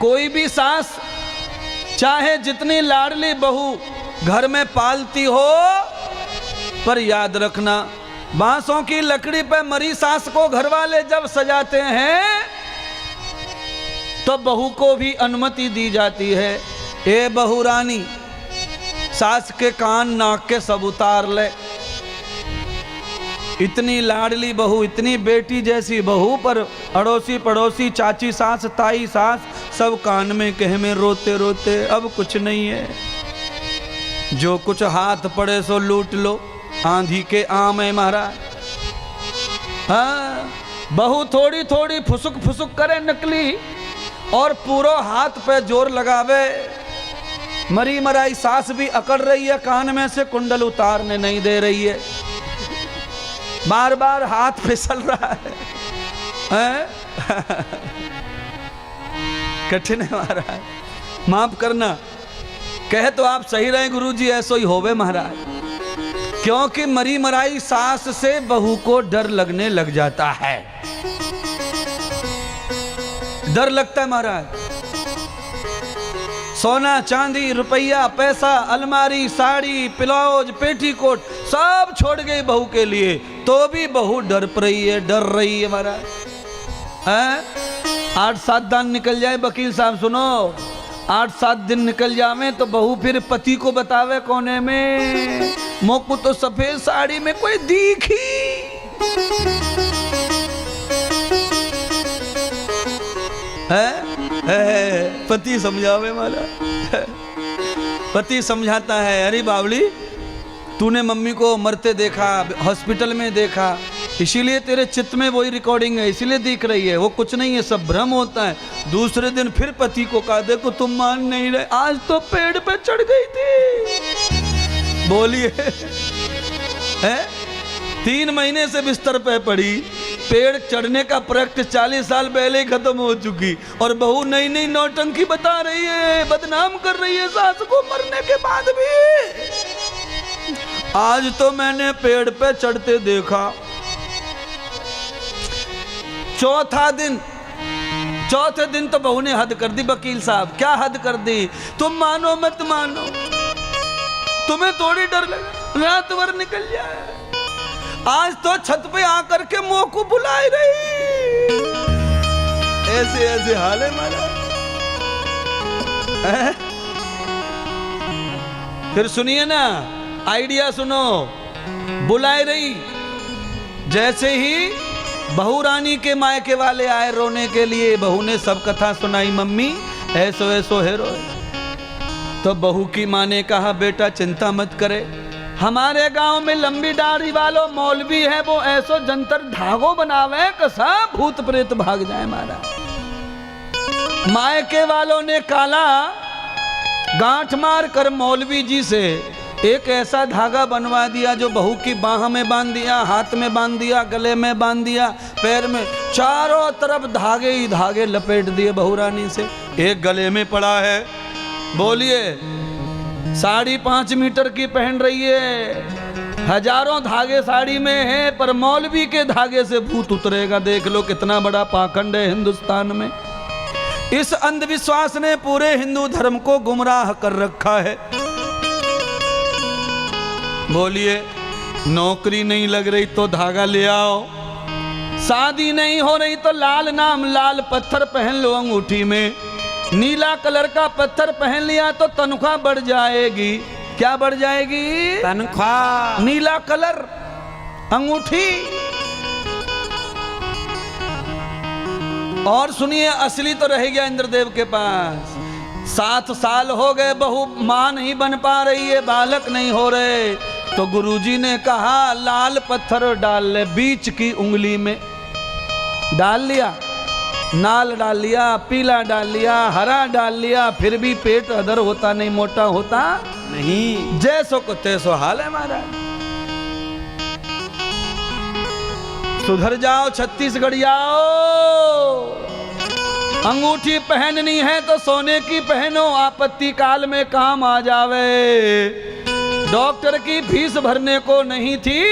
कोई भी सास चाहे जितनी लाडली बहू घर में पालती हो, पर याद रखना बांसों की लकड़ी पे मरी सास को घर वाले जब सजाते हैं तो बहू को भी अनुमति दी जाती है, ए बहू रानी सास के कान नाक के सब उतार ले। इतनी लाडली बहू, इतनी बेटी जैसी बहू, पर अड़ोसी पड़ोसी, चाची सास, ताई सास सब कान में कहे में रोते रोते अब कुछ नहीं है, जो कुछ हाथ पड़े सो लूट लो, आंधी के आम है महाराज। हाँ, बहू थोड़ी थोड़ी फुसुक फुसुक करे नकली और पूरा हाथ पे जोर लगावे। मरी मराई सास भी अकड़ रही है, कान में से कुंडल उतारने नहीं दे रही है, बार बार हाथ फिसल रहा है? कठिन है महाराज, माफ करना। कहे तो आप सही रहे गुरुजी, ऐसो ही होवे महाराज, क्योंकि मरी मराई सास से बहू को डर लगने लग जाता है, डर लगता है महाराज। सोना चांदी रुपया पैसा अलमारी साड़ी ब्लाउज पेटीकोट सब छोड़ गई बहू के लिए, तो भी बहू डर रही है, डर रही है महाराज। 8-7 दिन निकल जाए वकील साहब, सुनो 8-7 दिन निकल जावे तो बहू फिर पति को बतावे कोने में, मोको तो सफेद साड़ी में कोई दिखी। है पति समझावे माला, पति समझाता है, अरे बावली तूने मम्मी को मरते देखा, हॉस्पिटल में देखा, इसीलिए तेरे चित्त में वही रिकॉर्डिंग है, इसीलिए दिख रही है, वो कुछ नहीं है, सब भ्रम होता है। दूसरे दिन फिर पति को कहा, देखो तुम मान नहीं रहे, आज तो पेड़ पे चढ़ गई थी, बोलिए है 3 महीने से बिस्तर पे पड़ी, पेड़ चढ़ने का प्रोजेक्ट 40 साल पहले ही खत्म हो चुकी, और बहू नई नई नौटंकी बता रही है, बदनाम कर रही है सास को मरने के बाद भी। आज तो मैंने पेड़ पे चढ़ते देखा। चौथे दिन तो बहू ने हद कर दी वकील साहब। क्या हद कर दी? तुम मानो मत मानो, तुम्हें थोड़ी डर लगे, रात भर निकल जाए, आज तो छत पे आकर के मुंह को बुलाई रही। ऐसे ऐसे हाल है हमारा। फिर सुनिए ना, आइडिया सुनो, बुलाई रही। जैसे ही बहू रानी के मायके वाले आए रोने के लिए, बहू ने सब कथा सुनाई, मम्मी ऐसो ऐसो है रो। तो बहू की माँ ने कहा, बेटा चिंता मत करे, हमारे गांव में लंबी दाढ़ी वालों मौलवी है, वो ऐसो जंतर धागो बनावे कसा भूत प्रेत भाग जाए मारा। मायके वालों ने काला गांठ मार कर मौलवी जी से एक ऐसा धागा बनवा दिया जो बहू की बाह में बांध दिया, हाथ में बांध दिया, गले में बांध दिया, पैर में, चारों तरफ धागे ही धागे लपेट दिए बहू रानी से। एक गले में पड़ा है, बोलिए 5.5 मीटर की पहन रही है, हजारों धागे साड़ी में है, पर मौलवी के धागे से भूत उतरेगा। देख लो कितना बड़ा पाखंड है हिंदुस्तान में। इस अंधविश्वास ने पूरे हिंदू धर्म को गुमराह कर रखा है। बोलिए, नौकरी नहीं लग रही तो धागा ले आओ, शादी नहीं हो रही तो लाल नाम लाल पत्थर पहन लो अंगूठी में, नीला कलर का पत्थर पहन लिया तो तनख्वाह बढ़ जाएगी। क्या बढ़ जाएगी? तनख्वाह। नीला कलर अंगूठी। और सुनिए, असली तो रह गया इंद्रदेव के पास। 7 साल हो गए, बहू मां नहीं बन पा रही है, बालक नहीं हो रहे, तो गुरुजी ने कहा लाल पत्थर डाल ले बीच की उंगली में। डाल लिया, नाल डाल लिया, पीला डाल लिया, हरा डाल लिया, फिर भी पेट अदर होता नहीं, मोटा होता नहीं। जैसो को तैसो हाल है हमारा। सुधर जाओ छत्तीसगढ़ियाओ, अंगूठी पहननी है तो सोने की पहनो, आपत्ति काल में काम आ जावे। डॉक्टर की फीस भरने को नहीं थी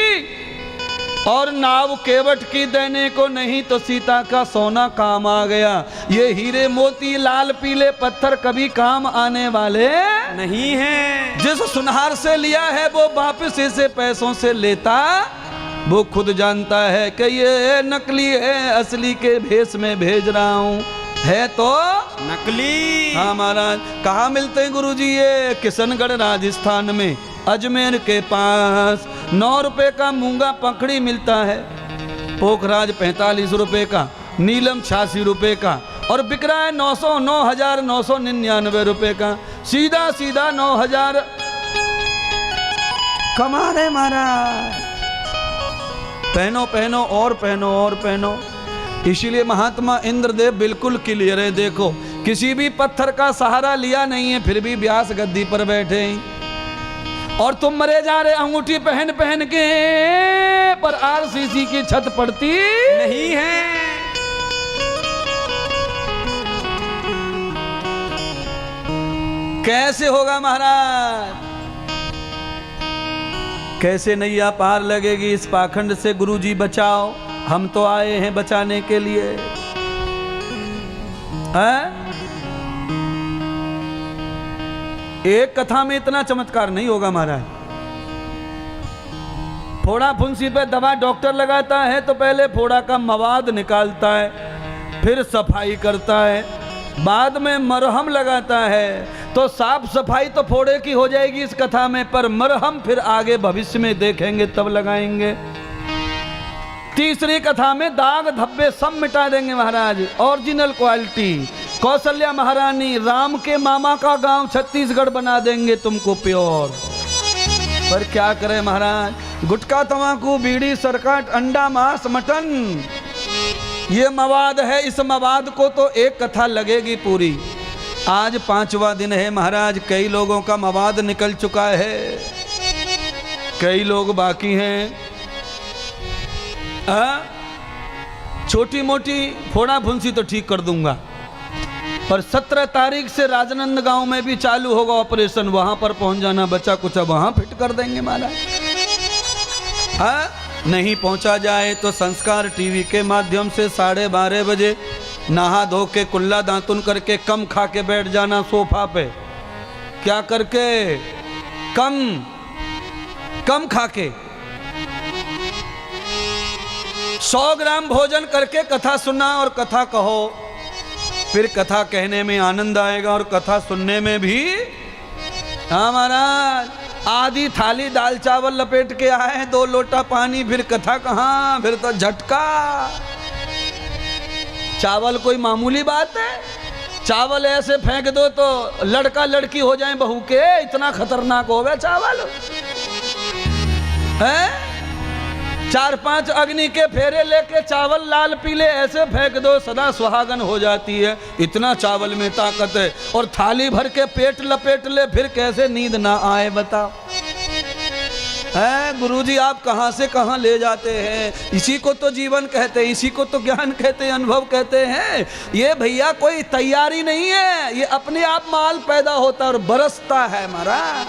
और नाव केवट की देने को नहीं तो सीता का सोना काम आ गया। ये हीरे मोती लाल पीले पत्थर कभी काम आने वाले नहीं है। जिस सुनहार से लिया है वो वापस इसे पैसों से लेता, वो खुद जानता है कि ये नकली है, असली के भेष में भेज रहा हूँ, है तो नकली। हाँ महाराज। कहाँ मिलते हैं गुरुजी? ये किशनगढ़ राजस्थान में अजमेर के पास 9 रुपए का मूंगा पंखड़ी मिलता है, पोखराज 45 रुपए का, नीलम 86 रुपए का, और बिक रहा है 9,999 रुपए का। सीधा सीधा 9,000 कमा रहे महाराज। पहनो पहनो और पहनो और पहनो। इसीलिए महात्मा इंद्रदेव बिल्कुल क्लियर है। देखो, किसी भी पत्थर का सहारा लिया नहीं है, फिर भी व्यास गद्दी पर बैठे हैं। और तुम मरे जा रहे अंगूठी पहन पहन के, पर आरसीसी की छत पड़ती नहीं है। कैसे होगा महाराज? कैसे नैया पार लगेगी इस पाखंड से? गुरुजी बचाओ, हम तो आए हैं बचाने के लिए। हैं? एक कथा में इतना चमत्कार नहीं होगा महाराज। फोड़ा फुंसी पे दवा डॉक्टर लगाता है तो पहले फोड़ा का मवाद निकालता है, फिर सफाई करता है, बाद में मरहम लगाता है। तो साफ सफाई तो फोड़े की हो जाएगी इस कथा में, पर मरहम फिर आगे भविष्य में देखेंगे तब लगाएंगे। तीसरी कथा में दाग धब्बे सब मिटा देंगे महाराज, ओरिजिनल क्वालिटी। कौशल्या महारानी राम के मामा का गांव छत्तीसगढ़ बना देंगे तुमको प्योर। पर क्या करें महाराज, गुटखा तंबाकू बीड़ी सरकट अंडा मांस मटन ये मवाद है। इस मवाद को तो एक कथा लगेगी पूरी। आज 5वां दिन है महाराज, कई लोगों का मवाद निकल चुका है, कई लोग बाकी हैं। छोटी मोटी फोड़ा फुंसी तो ठीक कर दूंगा, पर 17 तारीख से राजनांदगांव में भी चालू होगा ऑपरेशन। वहां पर पहुंच जाना, बचा कुचा वहां फिट कर देंगे महाराज। नहीं पहुंचा जाए तो संस्कार टीवी के माध्यम से 12:30 बजे नहा धो के कुल्ला दांतुन करके कम खा के बैठ जाना सोफा पे। क्या करके? कम खा के 100 ग्राम भोजन करके कथा सुनना और कथा कहो। फिर कथा कहने में आनंद आएगा और कथा सुनने में भी। हाँ महाराज, आधी थाली दाल चावल लपेट के आए, 2 लोटा पानी, फिर कथा कहाँ? फिर तो झटका। चावल कोई मामूली बात है? चावल ऐसे फेंक दो तो लड़का लड़की हो जाए बहू के, इतना खतरनाक हो गया चावल है। 4-5 अग्नि के फेरे लेके चावल लाल पीले ऐसे फेंक दो, सदा सुहागन हो जाती है। इतना चावल में ताकत है। और थाली भर के पेट लपेट ले, फिर कैसे नींद ना आए बताओ? है गुरुजी, आप कहां से कहां ले जाते हैं। इसी को तो जीवन कहते हैं, इसी को तो ज्ञान कहते हैं, अनुभव कहते हैं। ये भैया कोई तैयारी नहीं है, ये अपने आप माल पैदा होता और बरसता है महाराज।